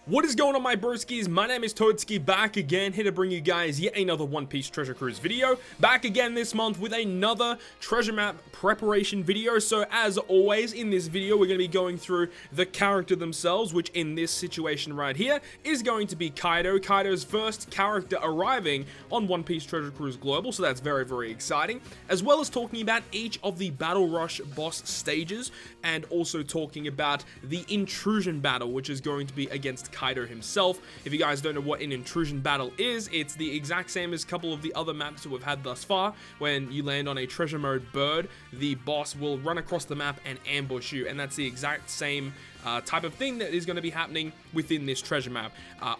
What is going on, my broskiis? My name is Toadskii, back again, here to bring you guys yet another One Piece Treasure Cruise video. Back again this month with another treasure map preparation video. So as always, in this video, we're going to be going through the character themselves, which in this situation right here is going to be Kaido. Kaido's first character arriving on One Piece Treasure Cruise Global, so that's very, very exciting. As well as talking about each of the Battle Rush boss stages, and also talking about the intrusion battle, which is going to be against Kaido himself. If you guys don't know what an intrusion battle is, it's the exact same as a couple of the other maps that we've had thus far. When you land on a treasure mode bird, the boss will run across the map and ambush you, and that's the exact same type of thing that is going to be happening within this treasure map.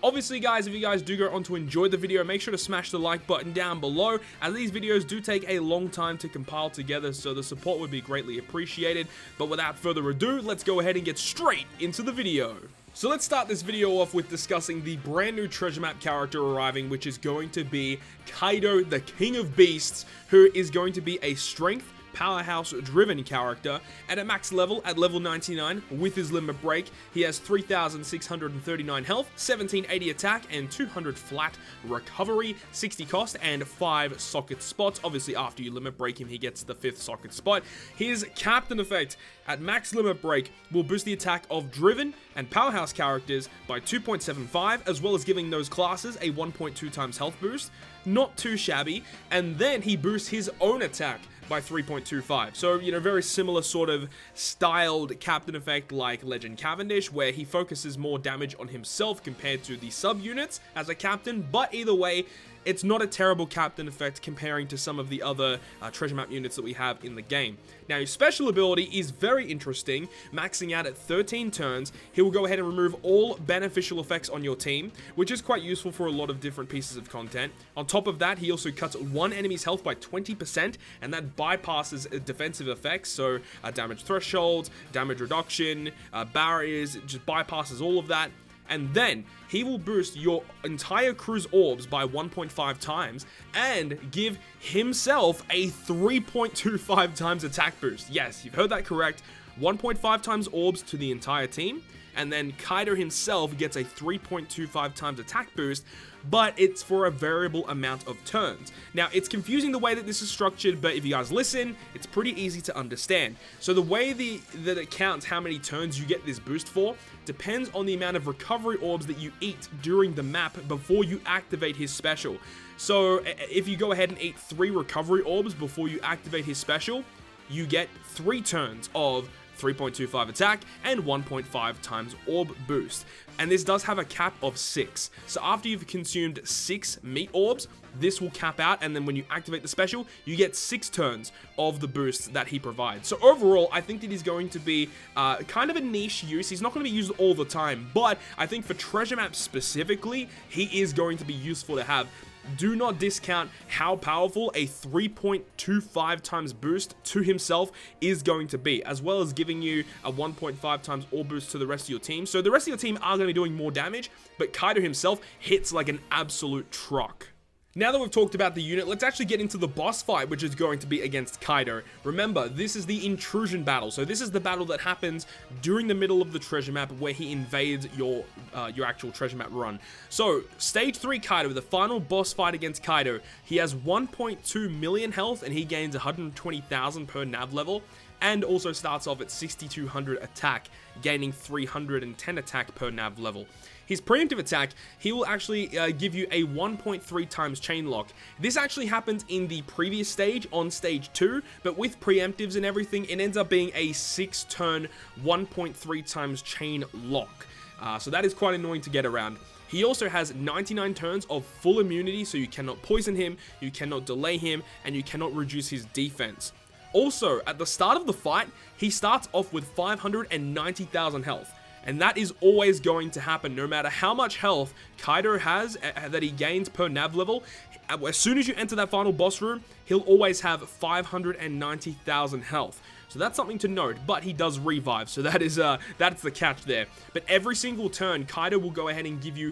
Obviously, guys, if you guys do go on to enjoy the video, make sure to smash the like button down below, as these videos do take a long time to compile together, so the support would be greatly appreciated. But without further ado, let's go ahead and get straight into the video. So let's start this video off with discussing the brand new treasure map character arriving, which is going to be Kaido, the King of Beasts, who is going to be a strength powerhouse driven character, and at max level, at level 99 with his limit break, he has 3,639 health, 1780 attack, and 200 flat recovery, 60 cost, and 5 socket spots. Obviously, after you limit break him, he gets the 5th socket spot. His captain effect at max limit break will boost the attack of driven and powerhouse characters by 2.75, as well as giving those classes a 1.2 times health boost. Not too shabby. And then he boosts his own attack by 3.25. So, you know, very similar sort of styled captain effect like Legend Cavendish, where he focuses more damage on himself compared to the subunits as a captain. But either way, it's not a terrible captain effect comparing to some of the other treasure map units that we have in the game. Now, his special ability is very interesting, maxing out at 13 turns. He will go ahead and remove all beneficial effects on your team, which is quite useful for a lot of different pieces of content. On top of that, he also cuts one enemy's health by 20%, and that bypasses defensive effects, so damage thresholds, damage reduction, barriers. It just bypasses all of that. And then he will boost your entire crew's orbs by 1.5 times and give himself a 3.25 times attack boost. Yes, you've heard that correct. 1.5 times orbs to the entire team, and then Kaido himself gets a 3.25 times attack boost, but it's for a variable amount of turns. Now, it's confusing the way that this is structured, but if you guys listen, it's pretty easy to understand. So the way that it counts how many turns you get this boost for depends on the amount of recovery orbs that you eat during the map before you activate his special. So if you go ahead and eat 3 recovery orbs before you activate his special, you get 3 turns of 3.25 attack and 1.5 times orb boost. And this does have a cap of 6. So after you've consumed 6 meat orbs, this will cap out, and then when you activate the special, you get 6 turns of the boost that he provides. So overall, I think that he's going to be kind of a niche use. He's not going to be used all the time, but I think for treasure maps specifically, he is going to be useful to have. Do not discount how powerful a 3.25 times boost to himself is going to be, as well as giving you a 1.5 times orb boost to the rest of your team. So the rest of your team are going to be doing more damage, but Kaido himself hits like an absolute truck. Now that we've talked about the unit, let's actually get into the boss fight, which is going to be against Kaido. Remember, this is the intrusion battle. So this is the battle that happens during the middle of the treasure map where he invades your actual treasure map run. So stage 3 Kaido, the final boss fight against Kaido. He has 1.2 million health and he gains 120,000 per nav level, and also starts off at 6,200 attack, gaining 310 attack per nav level. His preemptive attack, he will actually give you a 1.3 times chain lock. This actually happens in the previous stage, on stage 2, but with preemptives and everything, it ends up being a 6-turn, 1.3 times chain lock. So that is quite annoying to get around. He also has 99 turns of full immunity, so you cannot poison him, you cannot delay him, and you cannot reduce his defense. Also, at the start of the fight, he starts off with 590,000 health. And that is always going to happen, no matter how much health Kaido has that he gains per nav level. As soon as you enter that final boss room, he'll always have 590,000 health. So that's something to note, but he does revive, so that's the catch there. But every single turn, Kaido will go ahead and give you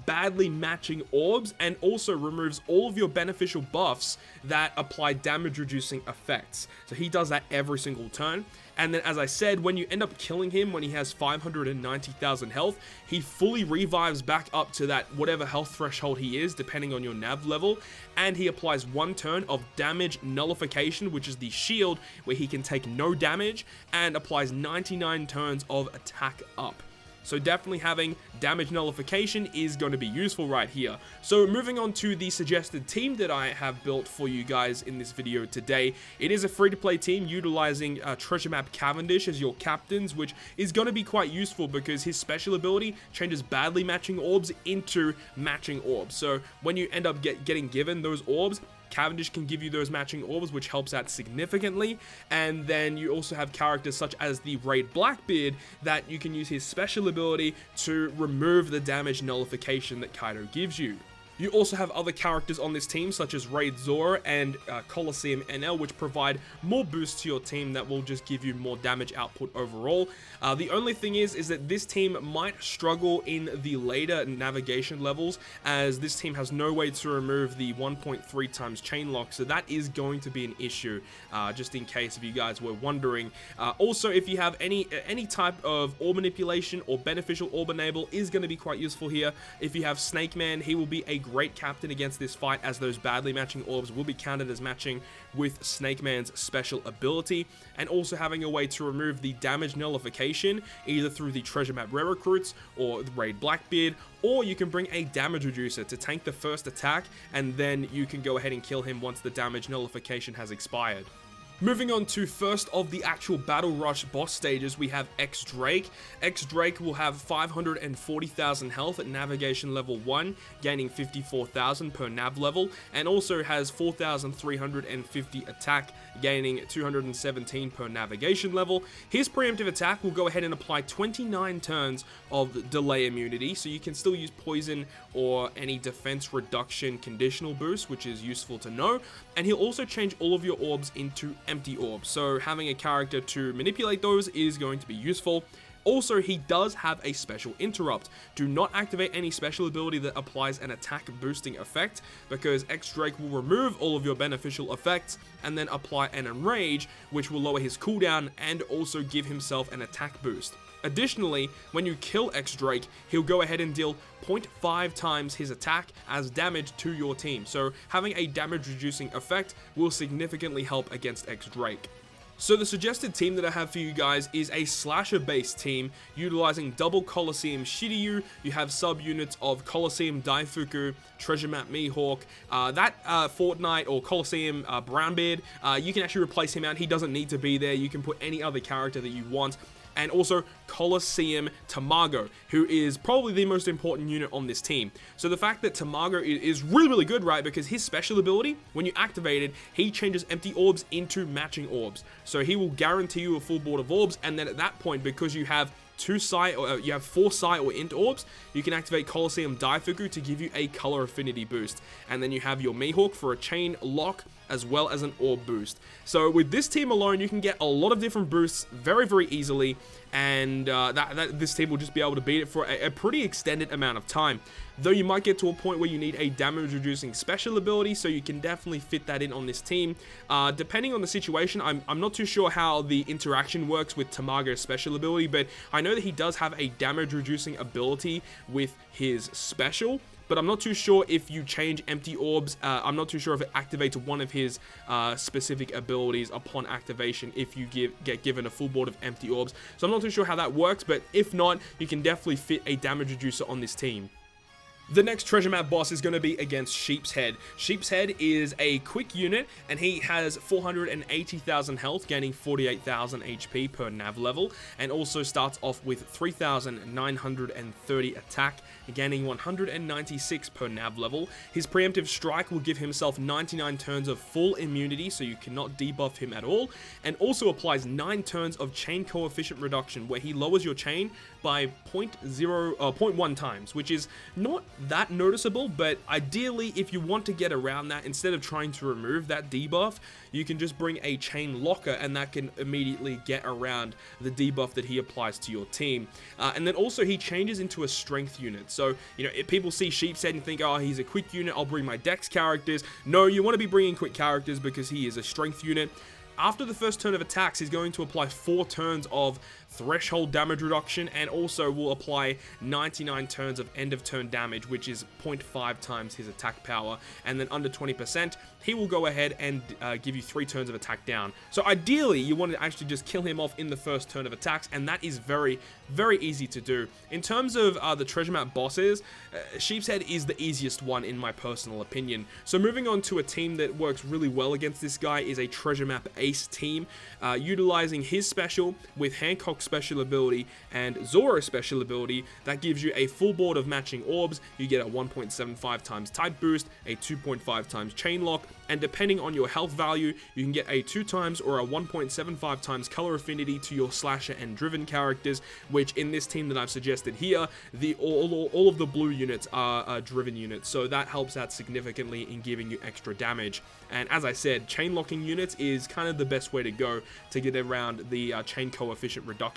badly matching orbs, and also removes all of your beneficial buffs that apply damage reducing effects. So he does that every single turn. And then, as I said, when you end up killing him when he has 590,000 health, he fully revives back up to that whatever health threshold he is, depending on your nav level, and he applies 1 turn of damage nullification, which is the shield where he can take no damage, and applies 99 turns of attack up. So definitely having damage nullification is going to be useful right here. So moving on to the suggested team that I have built for you guys in this video today. It is a free-to-play team utilizing Treasure Map Cavendish as your captains, which is going to be quite useful because his special ability changes badly matching orbs into matching orbs. So when you end up getting given those orbs, Cavendish can give you those matching orbs, which helps out significantly. And then you also have characters such as the Raid Blackbeard that you can use his special ability to remove the damage nullification that Kaido gives you. You also have other characters on this team such as Raid Zora and Colosseum NL, which provide more boosts to your team that will just give you more damage output overall. The only thing is that this team might struggle in the later navigation levels, as this team has no way to remove the 1.3 times chain lock, so that is going to be an issue, just in case if you guys were wondering. Also, if you have any type of orb manipulation or beneficial orb enable is going to be quite useful here. If you have Snake Man, he will be a great captain against this fight, as those badly matching orbs will be counted as matching with Snake Man's special ability, and also having a way to remove the damage nullification either through the Treasure Map Rare Recruits or the Raid Blackbeard, or you can bring a damage reducer to tank the first attack, and then you can go ahead and kill him once the damage nullification has expired. Moving on to first of the actual Battle Rush boss stages, we have X Drake. X Drake will have 540,000 health at navigation level 1, gaining 54,000 per nav level, and also has 4,350 attack, gaining 217 per navigation level. His preemptive attack will go ahead and apply 29 turns of delay immunity, so you can still use poison or any defense reduction conditional boost, which is useful to know. And he'll also change all of your orbs into empty orbs, so having a character to manipulate those is going to be useful. Also, he does have a special interrupt. Do not activate any special ability that applies an attack boosting effect, because X Drake will remove all of your beneficial effects and then apply an enrage, which will lower his cooldown and also give himself an attack boost. Additionally, when you kill X Drake, he'll go ahead and deal 0.5 times his attack as damage to your team. So having a damage reducing effect will significantly help against X Drake. So the suggested team that I have for you guys is a slasher-based team utilizing double Colosseum Shiryu. You have sub-units of Colosseum Daifuku, Treasure Map Mihawk, that Fortnite or Colosseum Brownbeard. You can actually replace him out. He doesn't need to be there. You can put any other character that you want. And also Colosseum Tamago, who is probably the most important unit on this team. So the fact that Tamago is really good, right? Because his special ability, when you activate it, he changes empty orbs into matching orbs. So he will guarantee you a full board of orbs, and then at that point, because you have you have 4 Psi or Int orbs, you can activate Colosseum Daifuku to give you a color affinity boost. And then you have your Mihawk for a chain lock, as well as an orb boost. So with this team alone, you can get a lot of different boosts very easily, and this team will just be able to beat it for a pretty extended amount of time. Though you might get to a point where you need a damage reducing special ability, so you can definitely fit that in on this team. Depending on the situation, I'm not too sure how the interaction works with Tamago's special ability, but I know that he does have a damage reducing ability with his special. But I'm not too sure if you change empty orbs. I'm not too sure if it activates one of his specific abilities upon activation if you get given a full board of empty orbs. So I'm not too sure how that works, but if not, you can definitely fit a damage reducer on this team. The next treasure map boss is going to be against Sheepshead. Sheepshead is a quick unit, and he has 480,000 health, gaining 48,000 HP per nav level, and also starts off with 3,930 attack, gaining 196 per nav level. His preemptive strike will give himself 99 turns of full immunity, so you cannot debuff him at all, and also applies 9 turns of chain coefficient reduction, where he lowers your chain by 0.1 times, which is not that noticeable, but ideally, if you want to get around that, instead of trying to remove that debuff, you can just bring a chain locker, and that can immediately get around the debuff that he applies to your team. And then also he changes into a strength unit. So, you know, if people see Sheepshead and think, oh, he's a quick unit, I'll bring my Dex characters. No, you want to be bringing quick characters because he is a strength unit. After the first turn of attacks, he's going to apply 4 turns of threshold damage reduction, and also will apply 99 turns of end of turn damage, which is 0.5 times his attack power. And then under 20%, he will go ahead and give you 3 turns of attack down. So ideally, you want to actually just kill him off in the first turn of attacks, and that is very, very easy to do. In terms of the treasure map bosses, Sheepshead is the easiest one in my personal opinion. So moving on to a team that works really well against this guy is a treasure map ace team, utilizing his special with Hancock's special ability and Zoro's special ability. That gives you a full board of matching orbs. You get a 1.75 times type boost, a 2.5 times chain lock, and depending on your health value, you can get a 2 times or a 1.75 times color affinity to your slasher and driven characters, which in this team that I've suggested here, all of the blue units are driven units, so that helps out significantly in giving you extra damage. And as I said, chain locking units is kind of the best way to go to get around the chain coefficient reduction.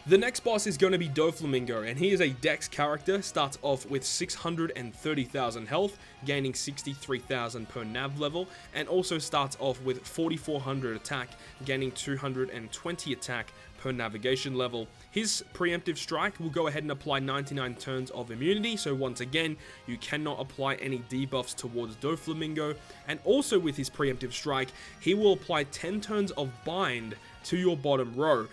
The next boss is going to be Doflamingo, and he is a dex character, starts off with 630,000 health, gaining 63,000 per nav level, and also starts off with 4,400 attack, gaining 220 attack per navigation level. His preemptive strike will go ahead and apply 99 turns of immunity, so once again, you cannot apply any debuffs towards Doflamingo. And also with his preemptive strike, he will apply 10 turns of bind to your bottom row.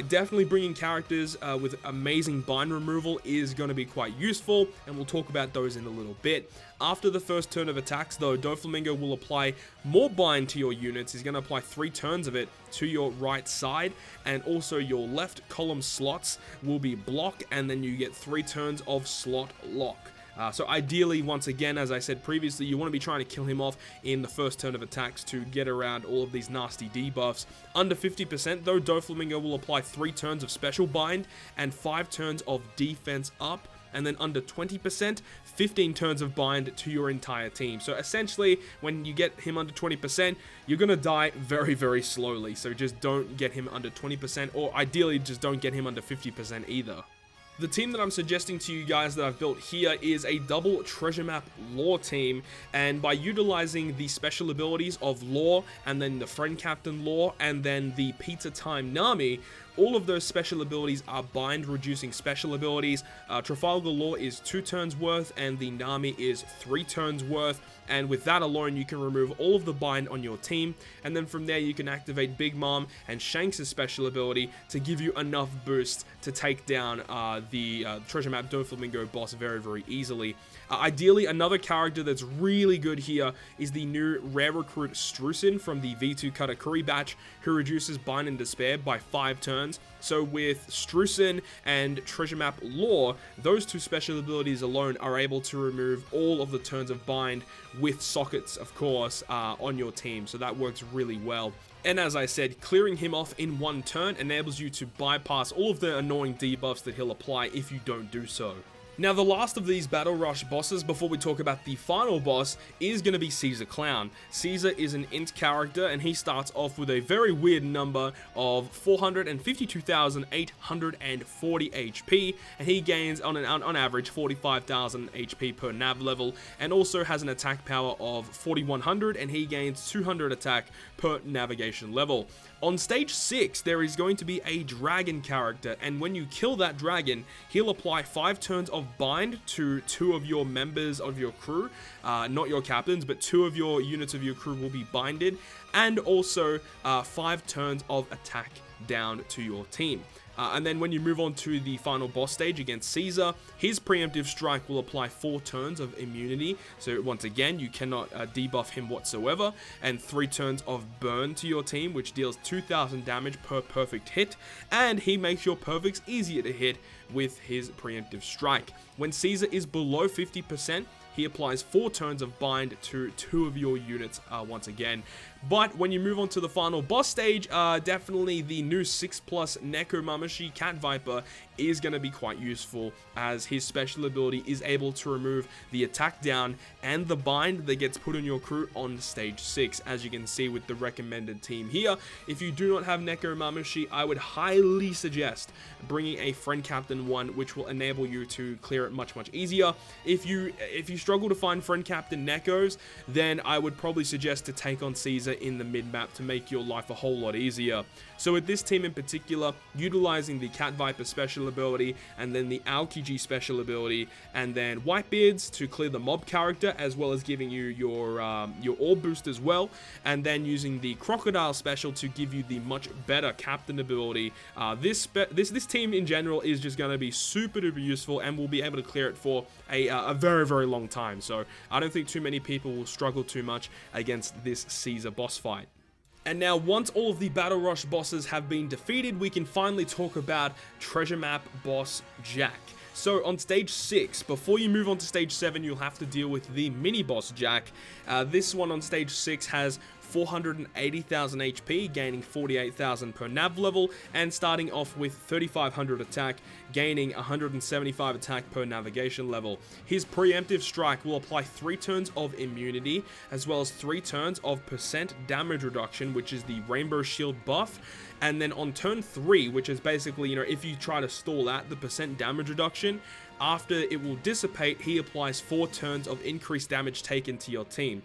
Definitely bringing characters with amazing bind removal is going to be quite useful, and we'll talk about those in a little bit. After the first turn of attacks though, Doflamingo will apply more bind to your units. He's going to apply 3 turns of it to your right side, and also your left column slots will be block, and then you get 3 turns of slot lock. So ideally, once again, as I said previously, you want to be trying to kill him off in the first turn of attacks to get around all of these nasty debuffs. Under 50% though, Doflamingo will apply 3 turns of special bind and 5 turns of defense up. And then under 20%, 15 turns of bind to your entire team. So essentially, when you get him under 20%, you're going to die very, very slowly. So just don't get him under 20%, or ideally just don't get him under 50% either. The team that I'm suggesting to you guys that I've built here is a double treasure map lore team, and by utilizing the special abilities of lore, and then the friend captain lore, and then the pizza time Nami, all of those special abilities are bind reducing special abilities. Trafalgar lore is 2 turns worth, and the Nami is 3 turns worth, and with that alone you can remove all of the bind on your team, and then from there you can activate Big Mom and Shanks' special ability to give you enough boost to take down the treasure map Doflamingo boss very, very easily. Ideally, another character that's really good here is the new rare recruit Strusin from the V2 Katakuri batch, who reduces bind and despair by 5 turns. So with Strusin and treasure map lore, those 2 special abilities alone are able to remove all of the turns of bind, with sockets of course on your team, so that works really well. And as I said, clearing him off in 1 turn enables you to bypass all of the annoying debuffs that he'll apply if you don't do so. Now, the last of these Battle Rush bosses, before we talk about the final boss, is going to be Caesar Clown. Caesar is an int character, and he starts off with a very weird number of 452,840 HP, and he gains on average 45,000 HP per nav level, and also has an attack power of 4,100, and he gains 200 attack per navigation level. On stage 6, there is going to be a dragon character, and when you kill that dragon, he'll apply 5 turns of bind to 2 of your members of your crew, not your captains, but 2 of your units of your crew will be binded, and also 5 turns of attack down to your team. And then when you move on to the final boss stage against Caesar, his preemptive strike will apply 4 turns of immunity. So once again, you cannot debuff him whatsoever, and 3 turns of burn to your team, which deals 2,000 damage per perfect hit, and he makes your perfects easier to hit with his preemptive strike. When Caesar is below 50%, he applies 4 turns of bind to 2 of your units once again. But when you move on to the final boss stage, definitely the new 6+ Neko Mamashi Cat Viper is going to be quite useful, as his special ability is able to remove the attack down and the bind that gets put on your crew on stage 6, as you can see with the recommended team here. If you do not have Neko Mamashi, I would highly suggest bringing a friend captain one, which will enable you to clear it much easier. If you struggle to find friend captain Nekos, then I would probably suggest to take on Caesar in the mid-map to make your life a whole lot easier. So with this team in particular, utilizing the Cat Viper special ability, and then the Aokiji special ability, and then Whitebeards to clear the mob character, as well as giving you your orb boost as well, and then using the Crocodile special to give you the much better captain ability. This team in general is just going to be super duper useful, and we'll be able to clear it for a very, very long time. So I don't think too many people will struggle too much against this Caesar boss fight. And now, once all of the Battle Rush bosses have been defeated, we can finally talk about Treasure Map boss Jack. So on stage 6, before you move on to stage 7, you'll have to deal with the mini boss Jack. This one on stage 6 has 480,000 HP, gaining 48,000 per nav level, and starting off with 3,500 attack, gaining 175 attack per navigation level. His preemptive strike will apply 3 turns of immunity, as well as 3 turns of percent damage reduction, which is the Rainbow Shield buff. And then on turn 3, which is basically, if you try to stall at the percent damage reduction, after it will dissipate, he applies 4 turns of increased damage taken to your team.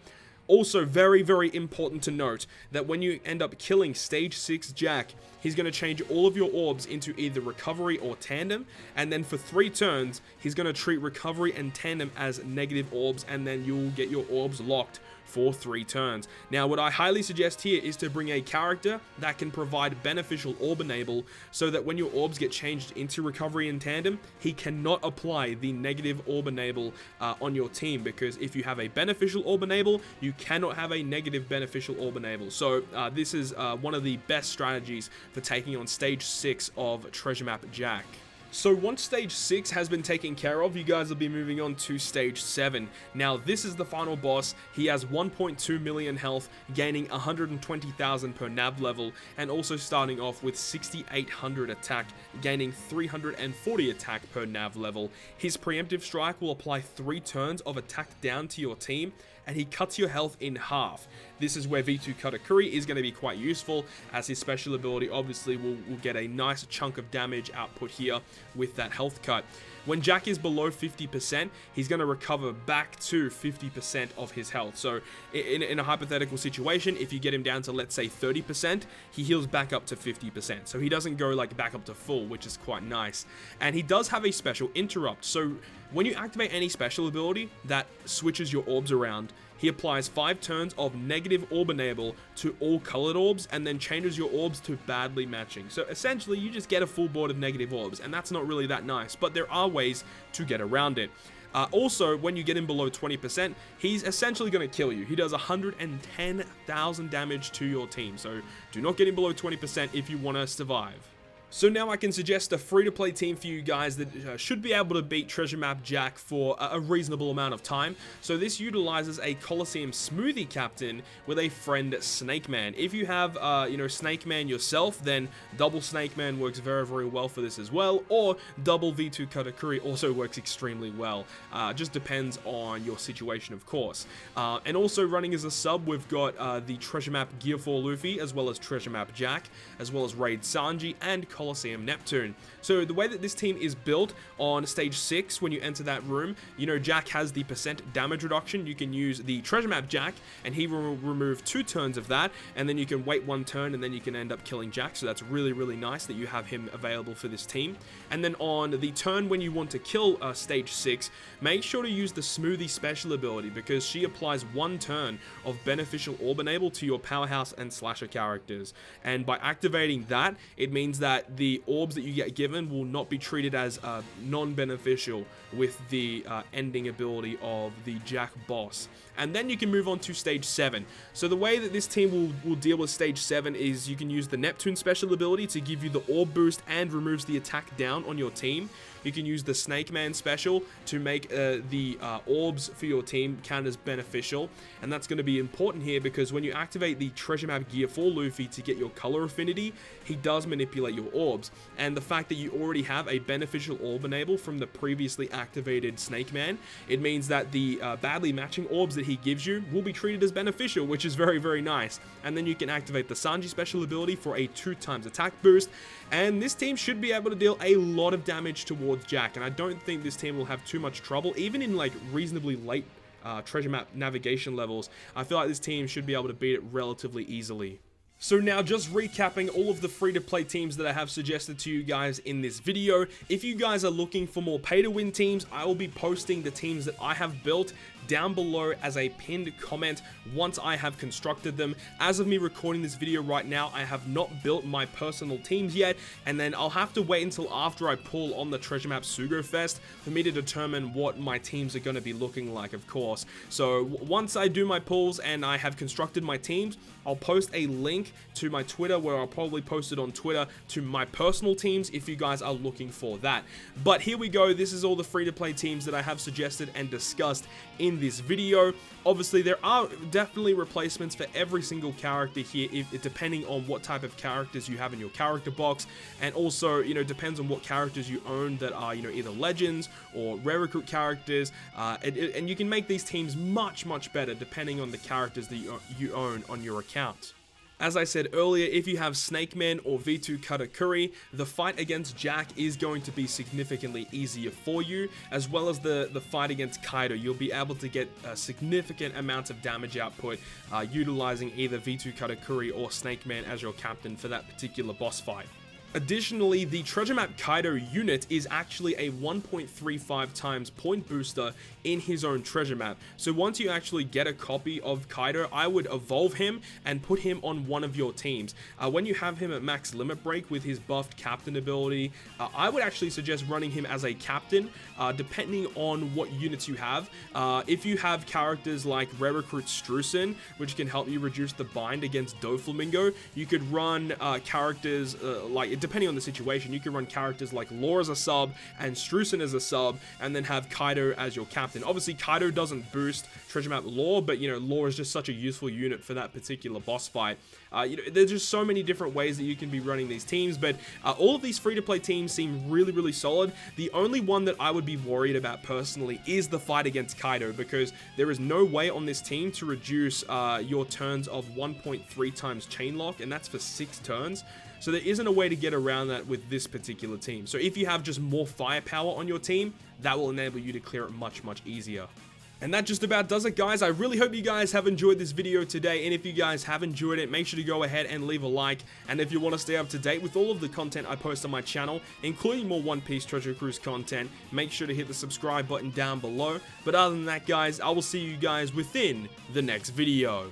Also, very, very important to note that when you end up killing stage 6 Jack, he's going to change all of your orbs into either recovery or tandem, and then for 3 turns, he's going to treat recovery and tandem as negative orbs, and then you'll get your orbs locked for 3 turns. Now, what I highly suggest here is to bring a character that can provide beneficial orb enable, so that when your orbs get changed into recovery and tandem, he cannot apply the negative orb enable on your team, because if you have a beneficial orb enable, you cannot have a negative beneficial orb enable. So this is one of the best strategies for taking on stage 6 of Treasure Map Jack. So once stage 6 has been taken care of, you guys will be moving on to stage 7. Now this is the final boss. He has 1.2 million health, gaining 120,000 per nav level, and also starting off with 6,800 attack, gaining 340 attack per nav level. His preemptive strike will apply 3 turns of attack down to your team, and he cuts your health in half. This is where V2 Katakuri is going to be quite useful, as his special ability obviously will get a nice chunk of damage output here with that health cut. When Jack is below 50%, he's going to recover back to 50% of his health. So in a hypothetical situation, if you get him down to, let's say, 30%, he heals back up to 50%. So he doesn't go like back up to full, which is quite nice. And he does have a special interrupt. So when you activate any special ability that switches your orbs around, he applies 5 turns of negative orb enable to all colored orbs, and then changes your orbs to badly matching. So essentially, you just get a full board of negative orbs, and that's not really that nice, but there are ways to get around it. Also, when you get him below 20%, he's essentially going to kill you. He does 110,000 damage to your team, so do not get him below 20% if you want to survive. So now I can suggest a free-to-play team for you guys that should be able to beat Treasure Map Jack for a reasonable amount of time. So this utilizes a Coliseum Smoothie captain with a friend Snake Man. If you have, Snake Man yourself, then double Snake Man works very, very well for this as well, or double V2 Katakuri also works extremely well. Just depends on your situation, of course. And also running as a sub, we've got the Treasure Map Gear 4 Luffy, as well as Treasure Map Jack, as well as Raid Sanji, and Coliseum Neptune. So the way that this team is built on stage 6, when you enter that room, Jack has the percent damage reduction. You can use the Treasure Map Jack, and he will remove 2 turns of that, and then you can wait 1 turn, and then you can end up killing Jack. So that's really, really nice that you have him available for this team. And then on the turn when you want to kill stage 6, make sure to use the Smoothie special ability, because she applies 1 turn of beneficial orb enable to your powerhouse and slasher characters. And by activating that, it means that the orbs that you get given will not be treated as non-beneficial with the ending ability of the Jack boss. And then you can move on to stage 7. So the way that this team will deal with stage 7 is you can use the Neptune special ability to give you the orb boost and removes the attack down on your team. You can use the Snake Man special to make the orbs for your team count as beneficial, and that's going to be important here, because when you activate the Treasure Map Gear 4 Luffy to get your color affinity, he does manipulate your orbs, and the fact that you already have a beneficial orb enable from the previously activated Snake Man, it means that the badly matching orbs that he gives you will be treated as beneficial, which is very, very nice. And then you can activate the Sanji special ability for a 2x attack boost, and this team should be able to deal a lot of damage towards Jack, and I don't think this team will have too much trouble, even in like reasonably late treasure map navigation levels, I feel like this team should be able to beat it relatively easily. So now, just recapping all of the free-to-play teams that I have suggested to you guys in this video. If you guys are looking for more pay-to-win teams, I will be posting the teams that I have built down below as a pinned comment once I have constructed them. As of me recording this video right now, I have not built my personal teams yet, and then I'll have to wait until after I pull on the Treasure Map Sugo Fest for me to determine what my teams are going to be looking like, of course. So once I do my pulls and I have constructed my teams, I'll post a link to my Twitter, where I'll probably post it on Twitter, to my personal teams if you guys are looking for that. But here we go. This is all the free-to-play teams that I have suggested and discussed in this video. Obviously, there are definitely replacements for every single character here, depending on what type of characters you have in your character box, and also, you know, depends on what characters you own that are, you know, either legends or rare recruit characters, and you can make these teams much better depending on the characters that you own on your account. As I said earlier, if you have Snake Man or V2 Katakuri, the fight against Jack is going to be significantly easier for you, as well as the fight against Kaido. You'll be able to get a significant amount of damage output utilizing either V2 Katakuri or Snake Man as your captain for that particular boss fight. Additionally, the Treasure Map Kaido unit is actually a 1.35 times point booster in his own treasure map. So once you actually get a copy of Kaido, I would evolve him and put him on one of your teams. When you have him at max limit break with his buffed captain ability, I would actually suggest running him as a captain, depending on what units you have. If you have characters like Rare Recruit Strusen, which can help you reduce the bind against Doflamingo, you could run characters depending on the situation, you can run characters like Law as a sub and Strusen as a sub, and then have Kaido as your captain. Obviously, Kaido doesn't boost Treasure Map Law, but, you know, Law is just such a useful unit for that particular boss fight. You know, there's just so many different ways that you can be running these teams, but all of these free-to-play teams seem really solid. The only one that I would be worried about personally is the fight against Kaido, because there is no way on this team to reduce your turns of 1.3 times chain lock, and that's for 6 turns. So there isn't a way to get around that with this particular team. So if you have just more firepower on your team, that will enable you to clear it much easier. And that just about does it, guys. I really hope you guys have enjoyed this video today, and if you guys have enjoyed it, make sure to go ahead and leave a like. And if you want to stay up to date with all of the content I post on my channel, including more One Piece Treasure Cruise content, make sure to hit the subscribe button down below. But other than that, guys, I will see you guys within the next video.